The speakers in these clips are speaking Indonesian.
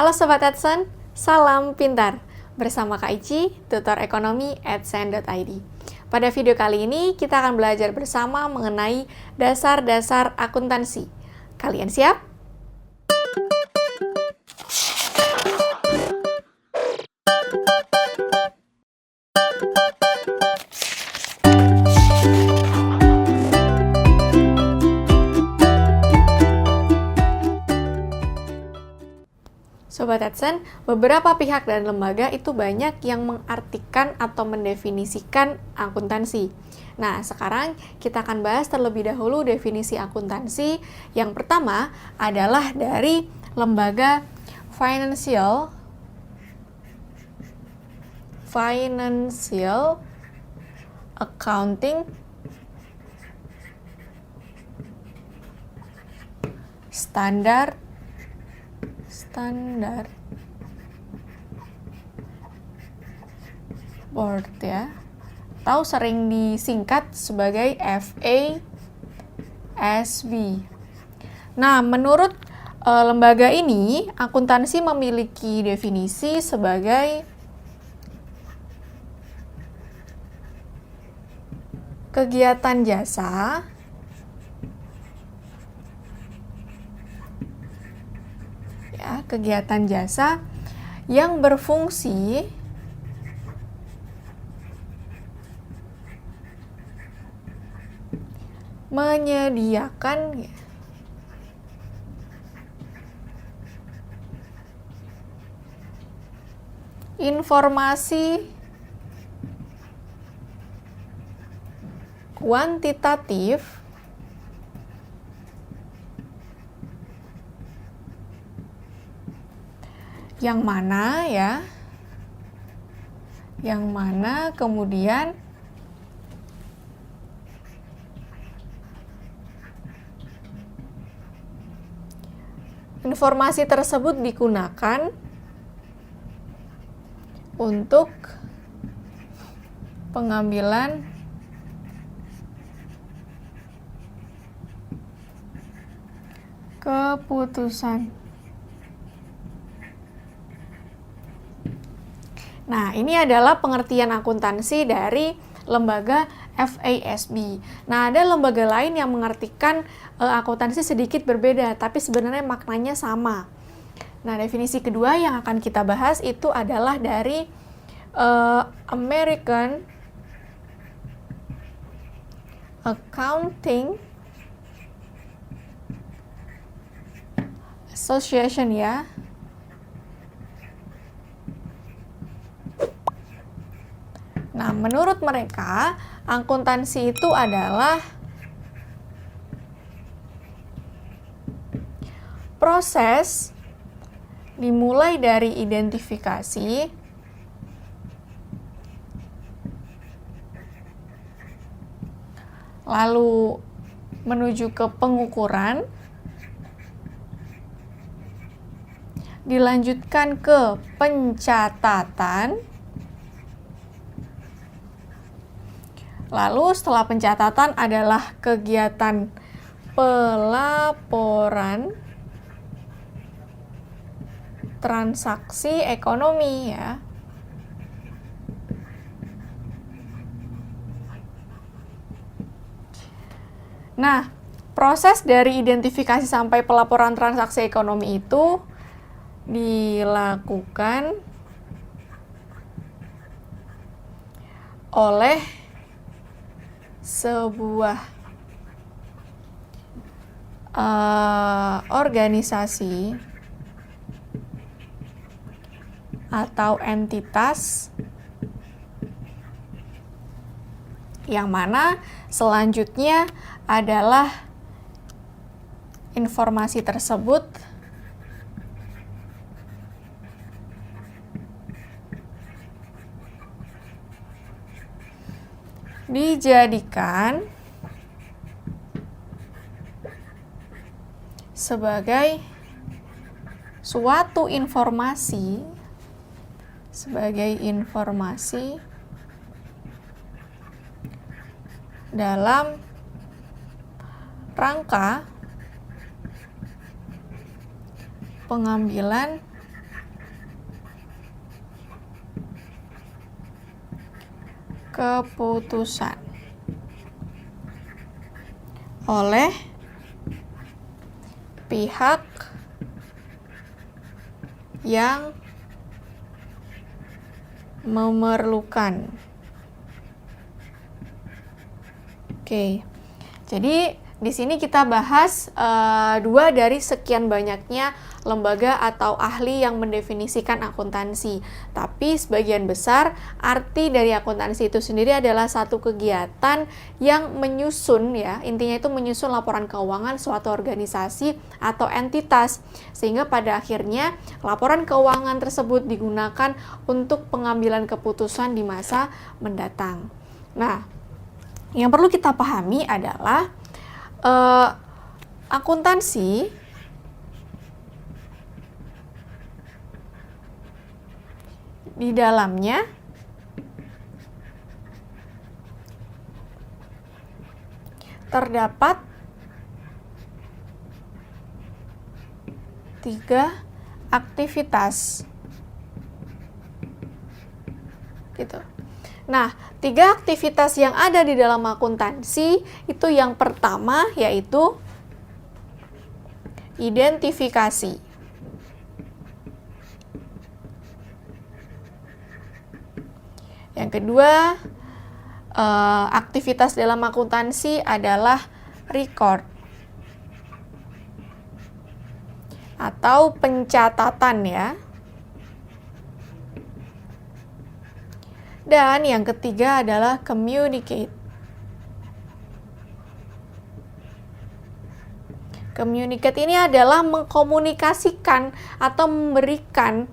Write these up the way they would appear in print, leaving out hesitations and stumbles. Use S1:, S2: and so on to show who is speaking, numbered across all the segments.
S1: Halo Sobat Adsen, salam pintar. Bersama Kak Ici, tutor ekonomi @sen.id. Pada video kali ini, kita akan belajar bersama mengenai dasar-dasar akuntansi. Kalian siap? Sobat Adsen, beberapa pihak dan lembaga itu banyak yang mengartikan atau mendefinisikan akuntansi. Nah, sekarang kita akan bahas terlebih dahulu definisi akuntansi. Yang pertama adalah dari lembaga Financial Accounting Standard Board ya, atau sering disingkat sebagai FASB. Nah, menurut lembaga ini, akuntansi memiliki definisi sebagai kegiatan jasa yang berfungsi menyediakan informasi kuantitatif yang mana kemudian informasi tersebut digunakan untuk pengambilan keputusan. Nah, ini adalah pengertian akuntansi dari lembaga FASB. Nah, ada lembaga lain yang mengartikan akuntansi sedikit berbeda, tapi sebenarnya maknanya sama. Nah, definisi kedua yang akan kita bahas itu adalah dari American Accounting Association ya. Nah, menurut mereka, akuntansi itu adalah proses dimulai dari identifikasi, lalu menuju ke pengukuran, dilanjutkan ke pencatatan, lalu setelah pencatatan adalah kegiatan pelaporan transaksi ekonomi ya. Nah, proses dari identifikasi sampai pelaporan transaksi ekonomi itu dilakukan oleh sebuah organisasi atau entitas yang mana selanjutnya adalah informasi tersebut dijadikan sebagai suatu informasi dalam rangka pengambilan keputusan oleh pihak yang memerlukan. Oke, jadi di sini kita bahas dua dari sekian banyaknya lembaga atau ahli yang mendefinisikan akuntansi. Tapi sebagian besar arti dari akuntansi itu sendiri adalah satu kegiatan yang menyusun, ya, intinya itu menyusun laporan keuangan suatu organisasi atau entitas, sehingga pada akhirnya laporan keuangan tersebut digunakan untuk pengambilan keputusan di masa mendatang. Nah, yang perlu kita pahami adalah akuntansi di dalamnya terdapat 3 aktivitas. Gitu. Nah, 3 aktivitas yang ada di dalam akuntansi itu yang pertama yaitu identifikasi. Yang kedua, aktivitas dalam akuntansi adalah record atau pencatatan, ya. Dan yang ketiga adalah communicate. Communicate ini adalah mengkomunikasikan atau memberikan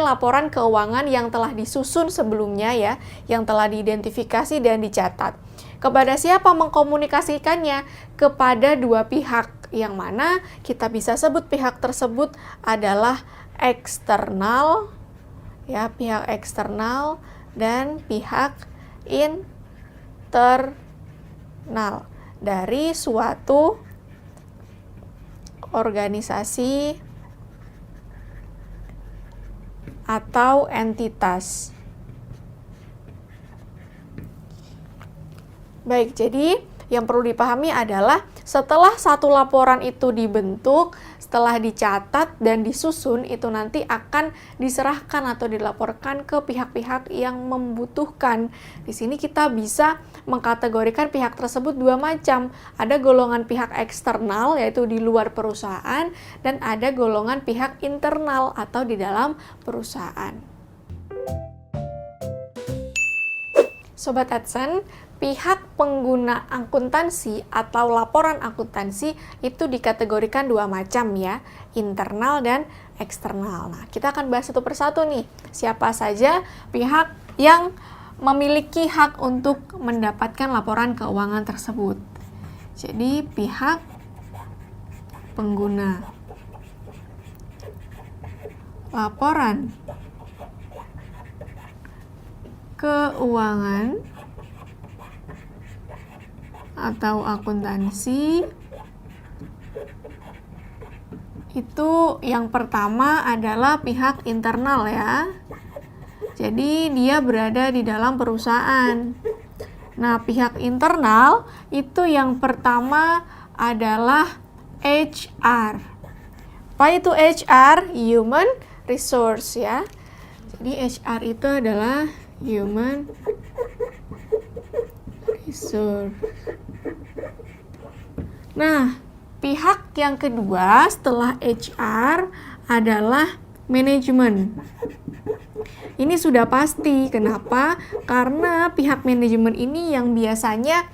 S1: laporan keuangan yang telah disusun sebelumnya, ya, yang telah diidentifikasi dan dicatat. Kepada siapa mengkomunikasikannya? Kepada 2 pihak, yang mana kita bisa sebut pihak tersebut adalah eksternal, ya, pihak eksternal dan pihak internal dari suatu organisasi atau entitas. Baik, jadi yang perlu dipahami adalah setelah satu laporan itu dibentuk, setelah dicatat dan disusun, itu nanti akan diserahkan atau dilaporkan ke pihak-pihak yang membutuhkan. Di sini kita bisa mengkategorikan pihak tersebut 2 macam. Ada golongan pihak eksternal, yaitu di luar perusahaan, dan ada golongan pihak internal atau di dalam perusahaan. Sobat Adsen, pihak pengguna akuntansi atau laporan akuntansi itu dikategorikan 2 macam, ya, internal dan eksternal. Nah, kita akan bahas satu persatu nih, siapa saja pihak yang memiliki hak untuk mendapatkan laporan keuangan tersebut. Jadi, pihak pengguna laporan keuangan atau akuntansi itu yang pertama adalah pihak internal, ya. Jadi dia berada di dalam perusahaan. Nah, pihak internal itu yang pertama adalah HR. Apa itu HR? Human Resource, ya. Jadi HR itu adalah Human Resource. Nah, pihak yang kedua setelah HR adalah manajemen. Ini sudah pasti. Kenapa? Karena pihak manajemen ini yang biasanya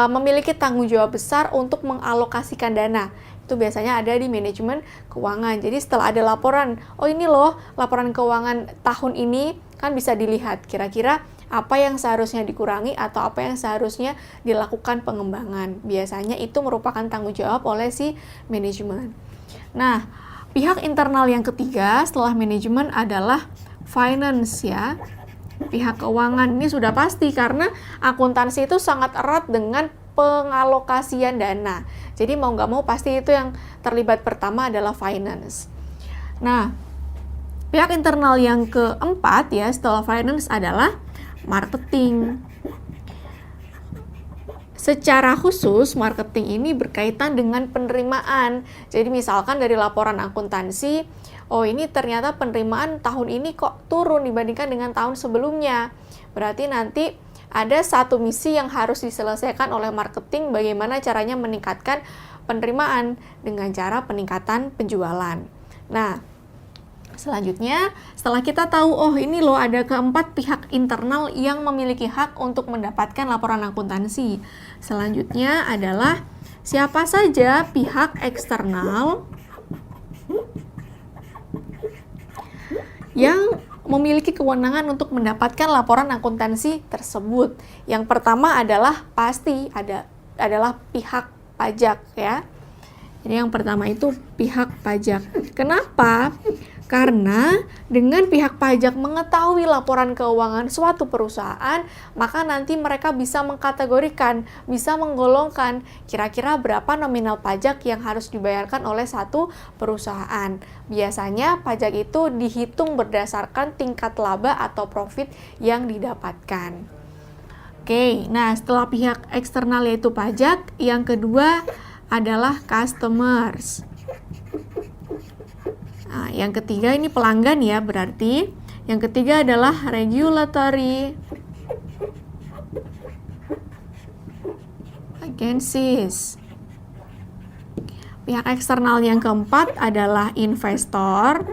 S1: memiliki tanggung jawab besar untuk mengalokasikan dana. Itu biasanya ada di manajemen keuangan. Jadi setelah ada laporan, oh ini loh laporan keuangan tahun ini, kan bisa dilihat kira-kira apa yang seharusnya dikurangi atau apa yang seharusnya dilakukan pengembangan. Biasanya itu merupakan tanggung jawab oleh si manajemen. Nah, pihak internal yang ketiga setelah manajemen adalah finance, ya. Pihak keuangan ini sudah pasti karena akuntansi itu sangat erat dengan pengalokasian dana. Jadi mau nggak mau pasti itu yang terlibat pertama adalah finance. Nah, pihak internal yang keempat, ya, setelah finance adalah marketing. Secara khusus, marketing ini berkaitan dengan penerimaan. Jadi misalkan dari laporan akuntansi, oh ini ternyata penerimaan tahun ini kok turun dibandingkan dengan tahun sebelumnya. Berarti nanti ada satu misi yang harus diselesaikan oleh marketing, bagaimana caranya meningkatkan penerimaan dengan cara peningkatan penjualan. Nah, selanjutnya, setelah kita tahu, oh ini loh ada keempat pihak internal yang memiliki hak untuk mendapatkan laporan akuntansi. Selanjutnya adalah siapa saja pihak eksternal yang memiliki kewenangan untuk mendapatkan laporan akuntansi tersebut. Yang pertama adalah pasti adalah pihak pajak ya. Jadi yang pertama itu pihak pajak. Kenapa? Karena dengan pihak pajak mengetahui laporan keuangan suatu perusahaan, maka nanti mereka bisa mengkategorikan, bisa menggolongkan kira-kira berapa nominal pajak yang harus dibayarkan oleh satu perusahaan. Biasanya pajak itu dihitung berdasarkan tingkat laba atau profit yang didapatkan. Oke, nah setelah pihak eksternal yaitu pajak, yang kedua adalah customers. Nah, yang ketiga ini pelanggan ya, berarti yang ketiga adalah regulatory agencies. Pihak eksternal yang keempat adalah investor.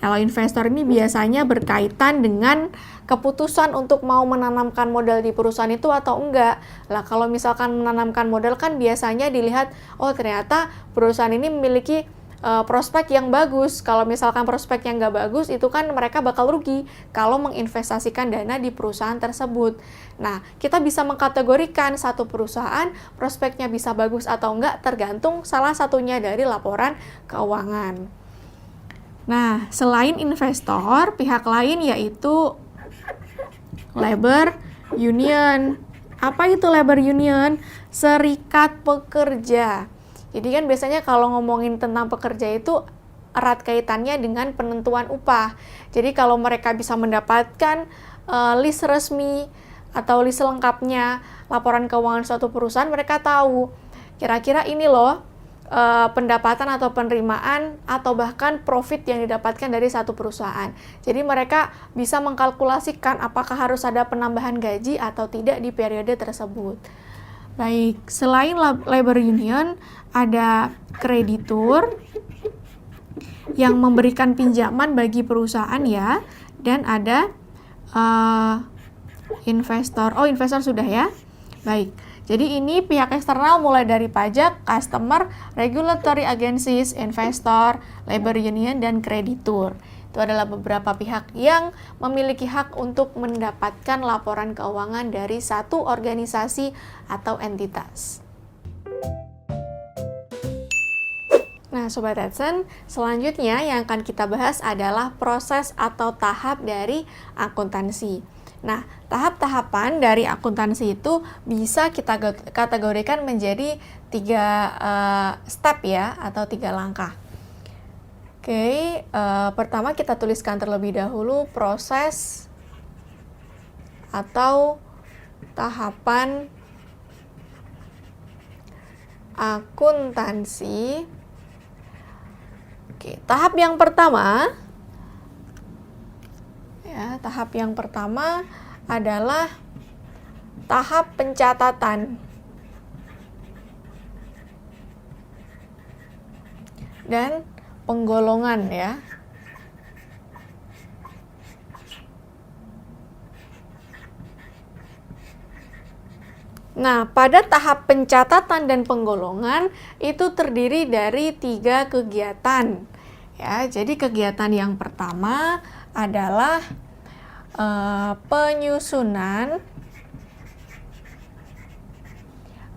S1: Kalau investor ini biasanya berkaitan dengan keputusan untuk mau menanamkan modal di perusahaan itu atau enggak. Lah kalau misalkan menanamkan modal kan biasanya dilihat, oh ternyata perusahaan ini memiliki prospek yang bagus. Kalau misalkan prospek yang nggak bagus, itu kan mereka bakal rugi kalau menginvestasikan dana di perusahaan tersebut. Nah, kita bisa mengkategorikan satu perusahaan, prospeknya bisa bagus atau enggak, tergantung salah satunya dari laporan keuangan. Nah, selain investor, pihak lain yaitu labor union. Apa itu labor union? Serikat pekerja. Jadi kan biasanya kalau ngomongin tentang pekerja itu erat kaitannya dengan penentuan upah. Jadi kalau mereka bisa mendapatkan list resmi atau list lengkapnya laporan keuangan suatu perusahaan, mereka tahu kira-kira ini loh pendapatan atau penerimaan atau bahkan profit yang didapatkan dari satu perusahaan. Jadi mereka bisa mengkalkulasikan apakah harus ada penambahan gaji atau tidak di periode tersebut. Baik, selain labor union, ada kreditur yang memberikan pinjaman bagi perusahaan ya, dan ada investor. Oh, investor sudah ya. Baik, jadi ini pihak eksternal mulai dari pajak, customer, regulatory agencies, investor, labor union, dan kreditur. Itu adalah beberapa pihak yang memiliki hak untuk mendapatkan laporan keuangan dari satu organisasi atau entitas. Nah, Sobat Adsen, selanjutnya yang akan kita bahas adalah proses atau tahap dari akuntansi. Nah, tahap-tahapan dari akuntansi itu bisa kita kategorikan menjadi 3 step ya, atau 3 langkah. Oke, pertama kita tuliskan terlebih dahulu proses atau tahapan akuntansi. Oke, tahap yang pertama adalah tahap pencatatan dan penggolongan ya. Nah, pada tahap pencatatan dan penggolongan itu terdiri dari 3 kegiatan. Ya, jadi kegiatan yang pertama adalah penyusunan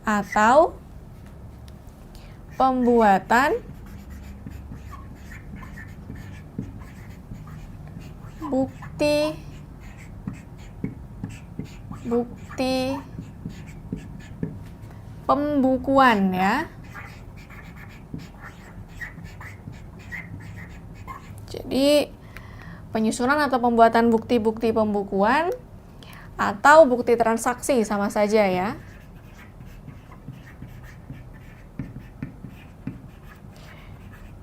S1: atau pembuatan bukti pembukuan ya. Jadi penyusunan atau pembuatan bukti-bukti pembukuan atau bukti transaksi, sama saja ya.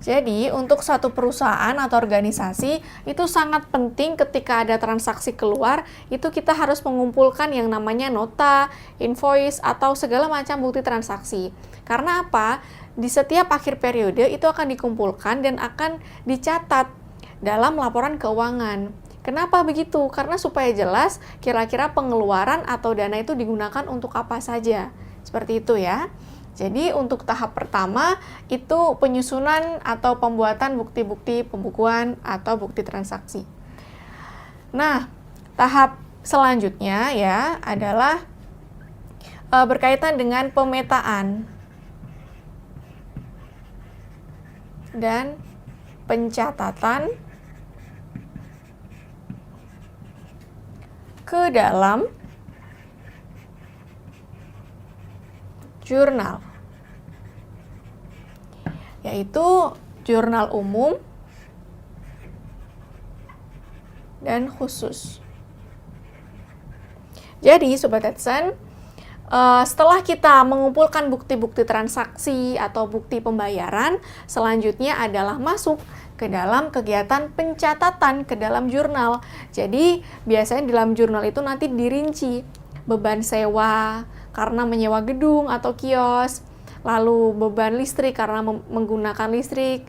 S1: Jadi, untuk satu perusahaan atau organisasi, itu sangat penting ketika ada transaksi keluar, itu kita harus mengumpulkan yang namanya nota, invoice, atau segala macam bukti transaksi. Karena apa? Di setiap akhir periode itu akan dikumpulkan dan akan dicatat dalam laporan keuangan. Kenapa begitu? Karena supaya jelas kira-kira pengeluaran atau dana itu digunakan untuk apa saja. Seperti itu ya. Jadi untuk tahap pertama itu penyusunan atau pembuatan bukti-bukti pembukuan atau bukti transaksi. Nah, tahap selanjutnya ya adalah berkaitan dengan pemetaan dan pencatatan ke dalam jurnal, yaitu jurnal umum dan khusus. Jadi, Sobat Edson, setelah kita mengumpulkan bukti-bukti transaksi atau bukti pembayaran, selanjutnya adalah masuk ke dalam kegiatan pencatatan ke dalam jurnal. Jadi, biasanya di dalam jurnal itu nanti dirinci beban sewa karena menyewa gedung atau kios, lalu beban listrik karena menggunakan listrik.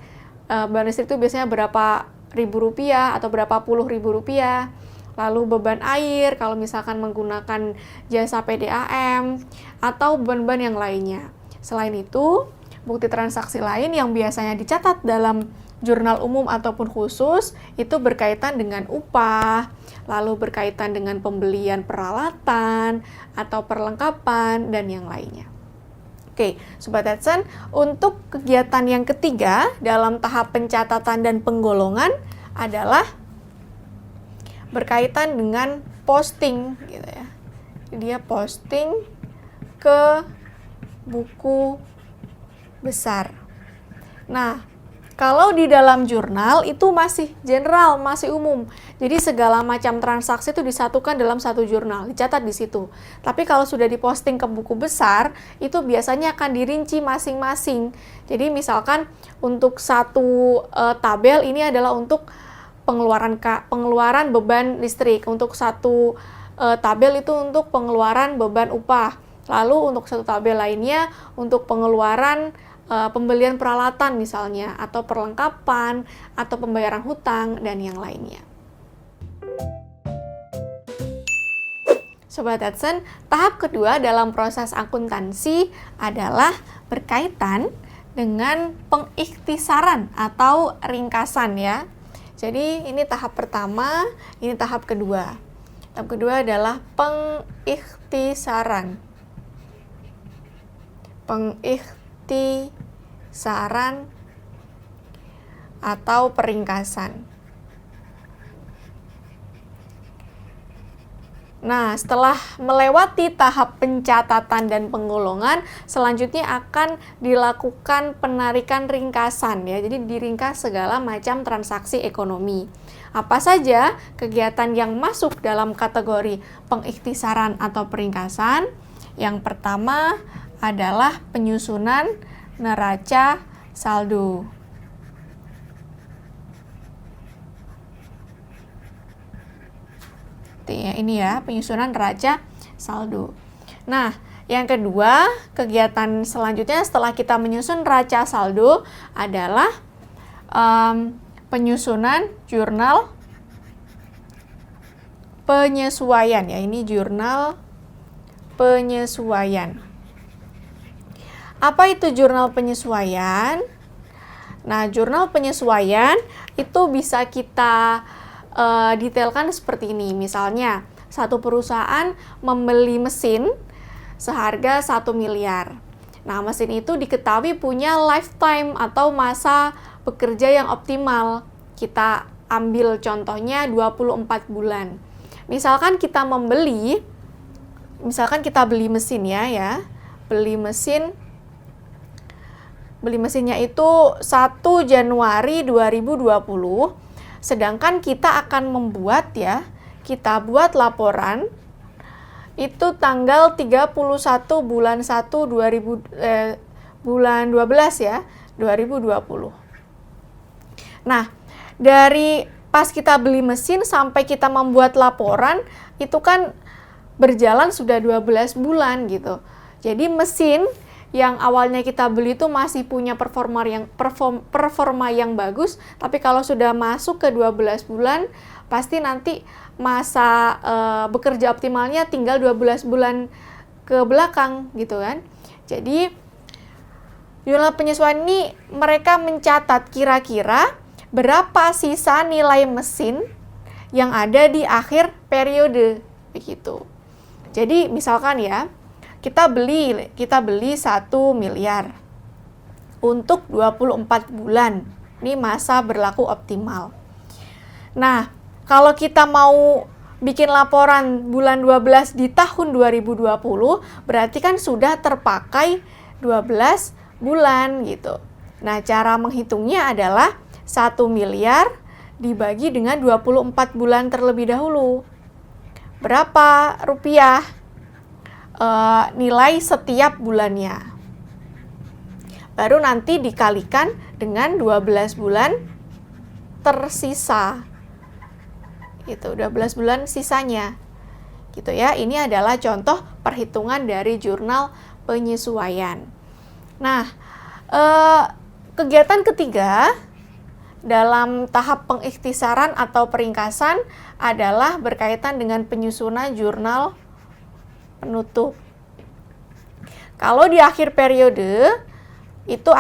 S1: Beban listrik itu biasanya berapa ribu rupiah atau berapa puluh ribu rupiah. Lalu beban air kalau misalkan menggunakan jasa PDAM atau beban-beban yang lainnya. Selain itu, bukti transaksi lain yang biasanya dicatat dalam jurnal umum ataupun khusus itu berkaitan dengan upah, lalu berkaitan dengan pembelian peralatan atau perlengkapan dan yang lainnya. Oke, Sobat Edson, untuk kegiatan yang ketiga dalam tahap pencatatan dan penggolongan adalah berkaitan dengan posting gitu ya. Dia posting ke buku besar. Nah, kalau di dalam jurnal itu masih general, masih umum. Jadi segala macam transaksi itu disatukan dalam satu jurnal, dicatat di situ. Tapi kalau sudah diposting ke buku besar, itu biasanya akan dirinci masing-masing. Jadi misalkan untuk satu tabel ini adalah untuk pengeluaran beban listrik. Untuk satu tabel itu untuk pengeluaran beban upah. Lalu untuk satu tabel lainnya untuk pengeluaran pembelian peralatan misalnya, atau perlengkapan, atau pembayaran hutang, dan yang lainnya. Sobat Edson, tahap kedua dalam proses akuntansi adalah berkaitan dengan pengikhtisaran atau ringkasan ya. Jadi ini tahap pertama, ini tahap kedua. Tahap kedua adalah pengikhtisaran. Pengikhtisaran atau peringkasan. Nah, setelah melewati tahap pencatatan dan penggolongan, selanjutnya akan dilakukan penarikan ringkasan ya. Jadi diringkas segala macam transaksi ekonomi. Apa saja kegiatan yang masuk dalam kategori pengikhtisaran atau peringkasan? Yang pertama adalah penyusunan neraca saldo. Ini ya, penyusunan neraca saldo. Nah, yang kedua, kegiatan selanjutnya setelah kita menyusun neraca saldo adalah penyusunan jurnal penyesuaian ya. Ini jurnal penyesuaian. Apa itu jurnal penyesuaian? Nah, jurnal penyesuaian itu bisa kita detailkan seperti ini. Misalnya, satu perusahaan membeli mesin seharga 1 miliar. Nah, mesin itu diketahui punya lifetime atau masa bekerja yang optimal. Kita ambil contohnya 24 bulan. Misalkan kita beli mesin ya. Beli mesinnya itu 1 Januari 2020. Sedangkan kita akan kita buat laporan itu tanggal 31 bulan 1 bulan 12 ya, 2020. Nah, dari pas kita beli mesin sampai kita membuat laporan, itu kan berjalan sudah 12 bulan gitu. Jadi mesin yang awalnya kita beli itu masih punya performa yang bagus, tapi kalau sudah masuk ke 12 bulan, pasti nanti masa bekerja optimalnya tinggal 12 bulan ke belakang gitu kan. Jadi jurnal penyesuaian ini mereka mencatat kira-kira berapa sisa nilai mesin yang ada di akhir periode begitu. Jadi misalkan ya, kita beli 1 miliar untuk 24 bulan. Ini masa berlaku optimal. Nah, kalau kita mau bikin laporan bulan 12 di tahun 2020, berarti kan sudah terpakai 12 bulan gitu. Nah, cara menghitungnya adalah 1 miliar dibagi dengan 24 bulan terlebih dahulu. Berapa rupiah nilai setiap bulannya? Baru nanti dikalikan dengan 12 bulan tersisa. Itu 12 bulan sisanya. Gitu ya. Ini adalah contoh perhitungan dari jurnal penyesuaian. Nah, kegiatan ketiga dalam tahap pengikhtisaran atau peringkasan adalah berkaitan dengan penyusunan jurnal penutup. Kalau di akhir periode itu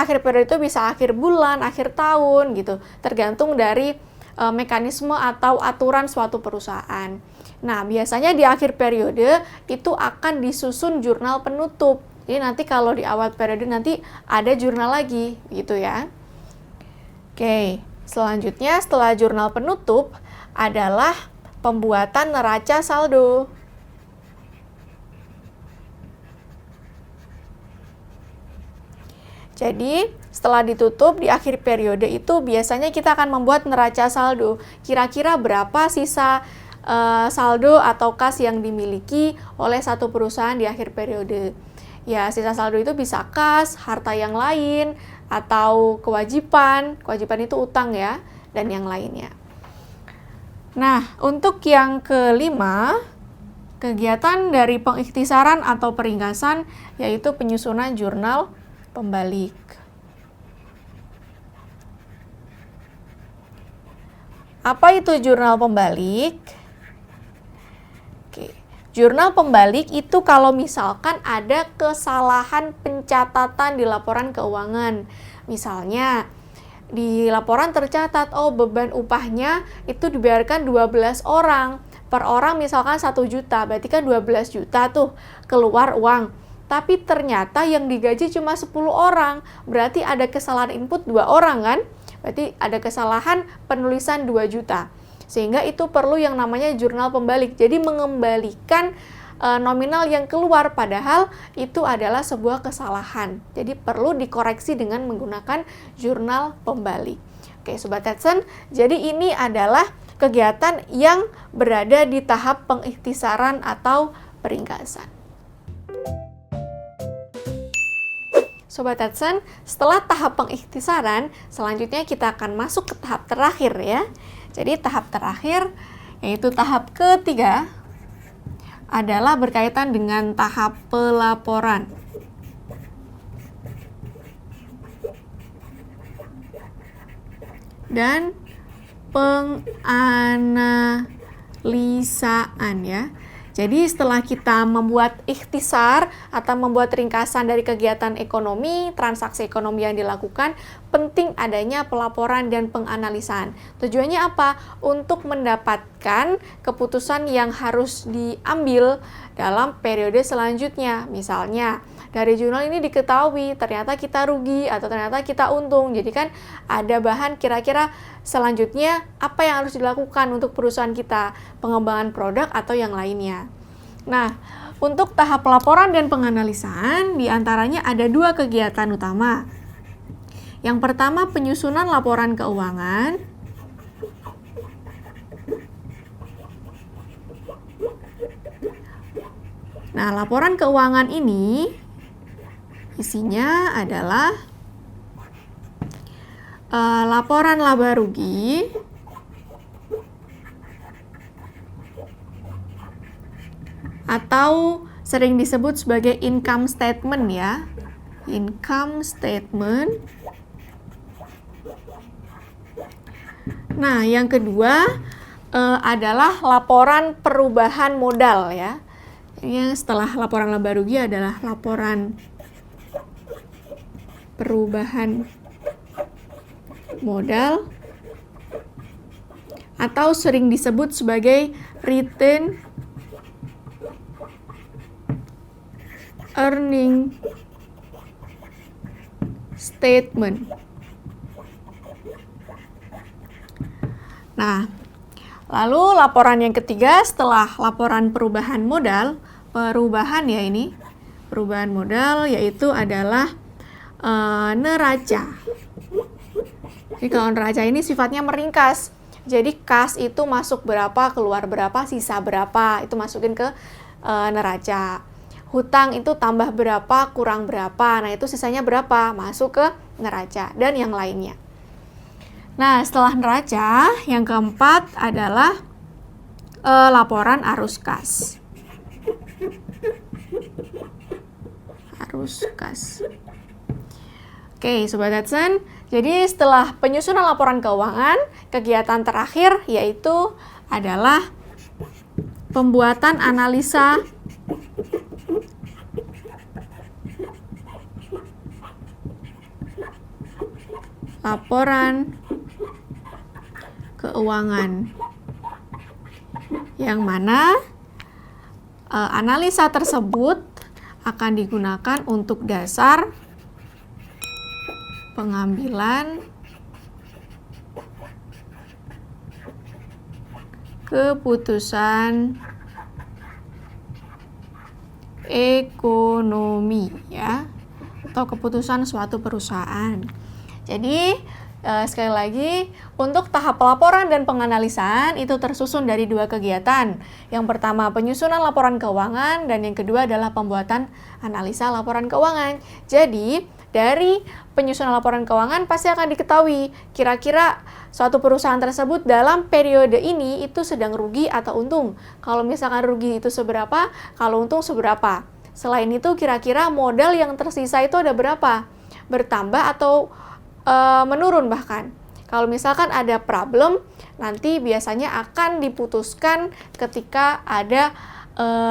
S1: bisa akhir bulan, akhir tahun gitu, tergantung dari mekanisme atau aturan suatu perusahaan. Nah, biasanya di akhir periode itu akan disusun jurnal penutup. Jadi nanti kalau di awal periode nanti ada jurnal lagi gitu ya. Oke, selanjutnya setelah jurnal penutup adalah pembuatan neraca saldo. Jadi, setelah ditutup di akhir periode itu biasanya kita akan membuat neraca saldo. Kira-kira berapa sisa saldo atau kas yang dimiliki oleh satu perusahaan di akhir periode. Ya, sisa saldo itu bisa kas, harta yang lain, atau kewajiban. Kewajiban itu utang ya, dan yang lainnya. Nah, untuk yang kelima, kegiatan dari pengikhtisaran atau peringkasan yaitu penyusunan jurnal pembalik. Apa itu jurnal pembalik? Oke. Jurnal pembalik itu kalau misalkan ada kesalahan pencatatan di laporan keuangan. Misalnya, di laporan tercatat, beban upahnya itu dibayarkan 12 orang. Per orang misalkan 1 juta, berarti kan 12 juta tuh keluar uang. Tapi ternyata yang digaji cuma 10 orang, berarti ada kesalahan input 2 orang kan? Berarti ada kesalahan penulisan 2 juta. Sehingga itu perlu yang namanya jurnal pembalik. Jadi mengembalikan nominal yang keluar, padahal itu adalah sebuah kesalahan. Jadi perlu dikoreksi dengan menggunakan jurnal pembalik. Oke, Sobat Tetsen, jadi ini adalah kegiatan yang berada di tahap pengikhtisaran atau peringkasan. Sobat Tetsen, setelah tahap pengikhtisaran, selanjutnya kita akan masuk ke tahap terakhir ya. Jadi tahap terakhir, yaitu tahap ketiga, adalah berkaitan dengan tahap pelaporan. Dan penganalisaan ya. Jadi setelah kita membuat ikhtisar atau membuat ringkasan dari kegiatan ekonomi, transaksi ekonomi yang dilakukan, penting adanya pelaporan dan penganalisaan. Tujuannya apa? Untuk mendapatkan keputusan yang harus diambil dalam periode selanjutnya. Misalnya, dari jurnal ini diketahui ternyata kita rugi atau ternyata kita untung. Jadi kan ada bahan kira-kira selanjutnya apa yang harus dilakukan untuk perusahaan kita, pengembangan produk atau yang lainnya. Nah, untuk tahap pelaporan dan penganalisaan diantaranya ada 2 kegiatan utama. Yang pertama penyusunan laporan keuangan. Nah, laporan keuangan ini isinya adalah laporan laba rugi, atau sering disebut sebagai income statement ya. Income statement. Nah, yang kedua adalah laporan perubahan modal ya. Ini setelah laporan laba rugi adalah laporan perubahan modal atau sering disebut sebagai return earning statement. Nah, lalu laporan yang ketiga setelah laporan perubahan modal, perubahan modal yaitu adalah neraca. Jadi kalau neraca ini sifatnya meringkas. Jadi kas itu masuk berapa, keluar berapa, sisa berapa, itu masukin ke neraca. Hutang itu tambah berapa, kurang berapa, nah itu sisanya berapa, masuk ke neraca, dan yang lainnya. Nah, setelah neraca, yang keempat adalah laporan arus kas. Arus kas. Oke, Sobat Adsen, jadi setelah penyusunan laporan keuangan, kegiatan terakhir yaitu adalah pembuatan analisa laporan keuangan, yang mana analisa tersebut akan digunakan untuk dasar pengambilan keputusan ekonomi ya, atau keputusan suatu perusahaan. Jadi sekali lagi, untuk tahap pelaporan dan penganalisaan itu tersusun dari dua kegiatan. Yang pertama penyusunan laporan keuangan, dan yang kedua adalah pembuatan analisa laporan keuangan. Jadi dari penyusunan laporan keuangan pasti akan diketahui kira-kira suatu perusahaan tersebut dalam periode ini itu sedang rugi atau untung. Kalau misalkan rugi itu seberapa, kalau untung seberapa. Selain itu kira-kira modal yang tersisa itu ada berapa, bertambah atau menurun bahkan. Kalau misalkan ada problem, nanti biasanya akan diputuskan ketika ada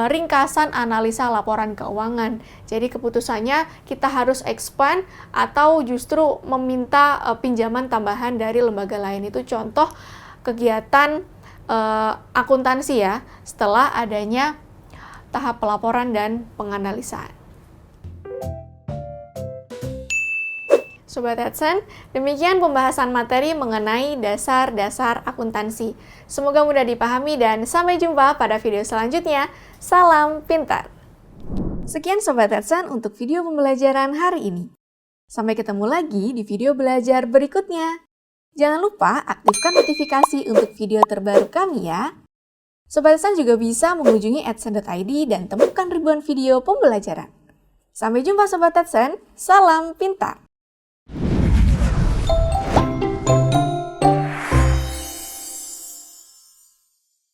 S1: ringkasan analisa laporan keuangan. Jadi keputusannya kita harus expand atau justru meminta pinjaman tambahan dari lembaga lain. Itu contoh kegiatan akuntansi ya, setelah adanya tahap pelaporan dan penganalisaan. Sobat Adsen, demikian pembahasan materi mengenai dasar-dasar akuntansi. Semoga mudah dipahami dan sampai jumpa pada video selanjutnya. Salam pintar! Sekian Sobat Adsen untuk video pembelajaran hari ini. Sampai ketemu lagi di video belajar berikutnya. Jangan lupa aktifkan notifikasi untuk video terbaru kami ya. Sobat Adsen juga bisa mengunjungi adsen.id dan temukan ribuan video pembelajaran. Sampai jumpa Sobat Adsen, salam pintar!